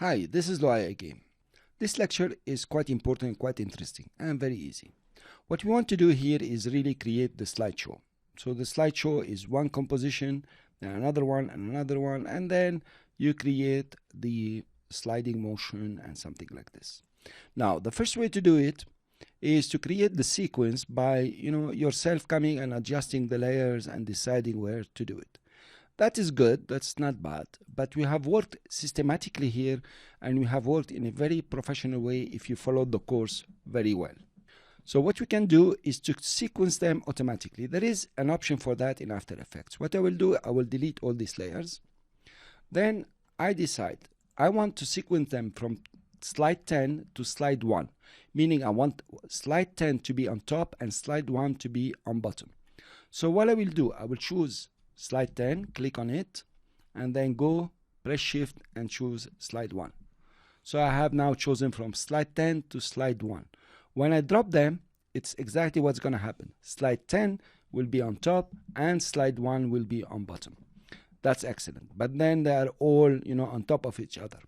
Hi, this is Loaya again. This lecture is quite important and quite interesting and very easy. What we want to do here is really create the slideshow. So the slideshow is one composition, then another one, and then you create the sliding motion and something like this. Now, the first way to do it is to create the sequence by yourself coming and adjusting the layers and deciding where to do it. That is good, that's not bad, but we have worked systematically here and we have worked in a very professional way if you followed the course very well. So what we can do is to sequence them automatically. There is an option for that in After Effects. What I will do, I will delete all these layers. Then I decide I want to sequence them from slide 10 to slide 1, meaning I want slide 10 to be on top and slide 1 to be on bottom. So what I will do, I will choose slide 10, click on it, and then go press shift and choose slide 1. So I have now chosen from slide 10 to slide 1. When I drop them, it's exactly what's going to happen. Slide 10 will be on top and slide 1 will be on bottom. That's excellent. But then they are all, on top of each other.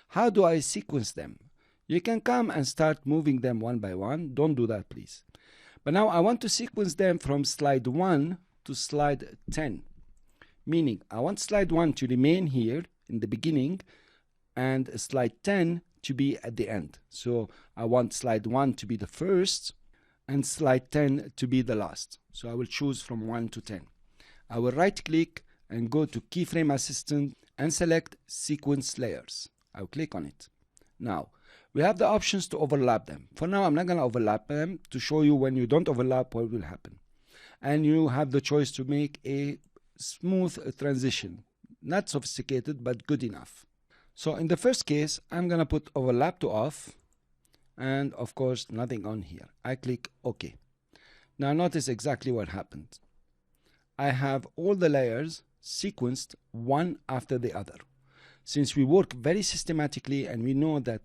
How do I sequence them? You can come and start moving them one by one. Don't do that, please. But now I want to sequence them from slide 1 to slide 10. Meaning I want slide 1 to remain here in the beginning and slide 10 to be at the end. So I want slide 1 to be the first and slide 10 to be the last. So I will choose from 1 to 10. I will right click and go to Keyframe Assistant and select Sequence Layers. I'll click on it. Now we have the options to overlap them. For now I'm not going to overlap them to show you when you don't overlap what will happen. And you have the choice to make a smooth transition. Not sophisticated, but good enough. So in the first case, I'm going to put overlap to off, and of course nothing on here. I click OK. Now notice exactly what happened. I have all the layers sequenced one after the other. Since we work very systematically and we know that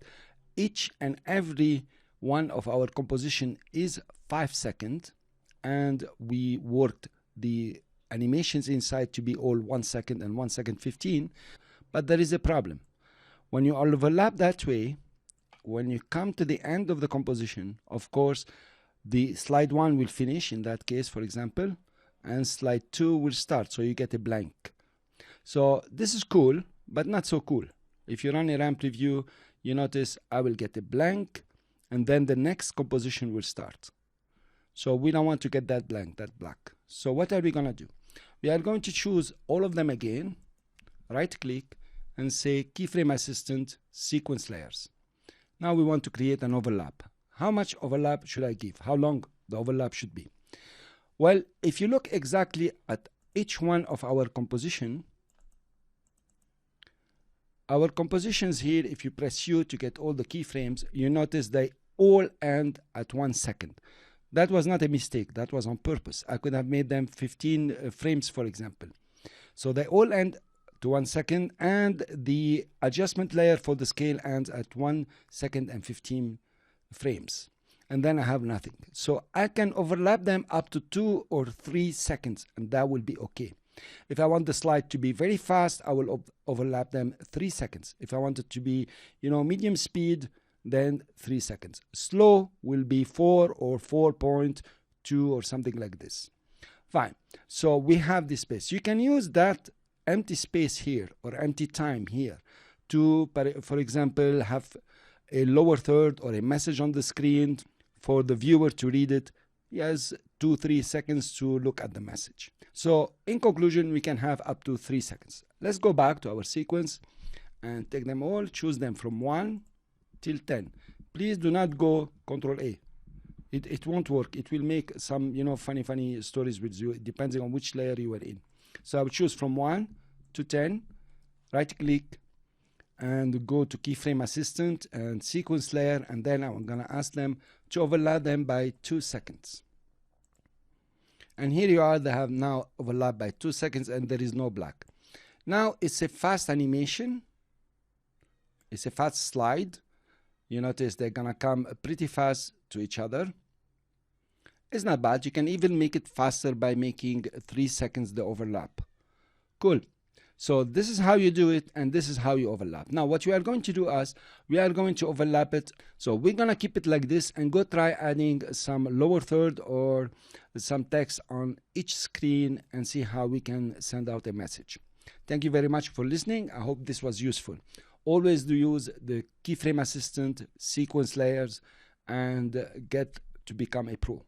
each and every one of our composition is 5 seconds, and we worked the animations inside to be all 1 second and 1 second 15, but there is a problem. When you overlap that way, when you come to the end of the composition, of course the slide 1 will finish in that case, for example, and slide 2 will start, so you get a blank. So this is cool, but not so cool. If you run a RAM preview, you notice I will get a blank and then the next composition will start. So we don't want to get that blank, that black. So what are we going to do? We are going to choose all of them again, right click and say Keyframe Assistant Sequence Layers. Now we want to create an overlap. How much overlap should I give? How long the overlap should be? Well, if you look exactly at each one of our compositions here, if you press U to get all the keyframes, you notice they all end at 1 second. That was not a mistake, that was on purpose. I could have made them 15 frames, for example. So they all end to 1 second, and the adjustment layer for the scale ends at 1 second and 15 frames. And then I have nothing. So I can overlap them up to 2 or 3 seconds, and that will be okay. If I want the slide to be very fast, I will overlap them 3 seconds. If I want it to be, medium speed, then 3 seconds. Slow will be 4 or 4.2 or something like this. Fine. So we have this space. You can use that empty space here or empty time here to, for example, have a lower third or a message on the screen for the viewer to read it. Yes, 2-3 seconds to look at the message. So in conclusion, we can have up to 3 seconds. Let's go back to our sequence and take them all, choose them from 1 till 10. Please do not go Control A. It won't work. It will make some funny stories with you, depending on which layer you are in. So I will choose from 1 to 10, right click and go to Keyframe Assistant and Sequence Layer, and then I'm going to ask them to overlap them by 2 seconds. And here you are, they have now overlapped by 2 seconds and there is no black. Now it's a fast animation. It's a fast slide. You notice they're gonna come pretty fast to each other. It's not bad. You can even make it faster by making 3 seconds the overlap. Cool. So this is how you do it, and this is how you overlap. Now what we are going to do is we are going to overlap it. So we're going to keep it like this and go try adding some lower third or some text on each screen and see how we can send out a message. Thank you very much for listening. I hope this was useful. Always do use the keyframe assistant, sequence layers, and get to become a pro.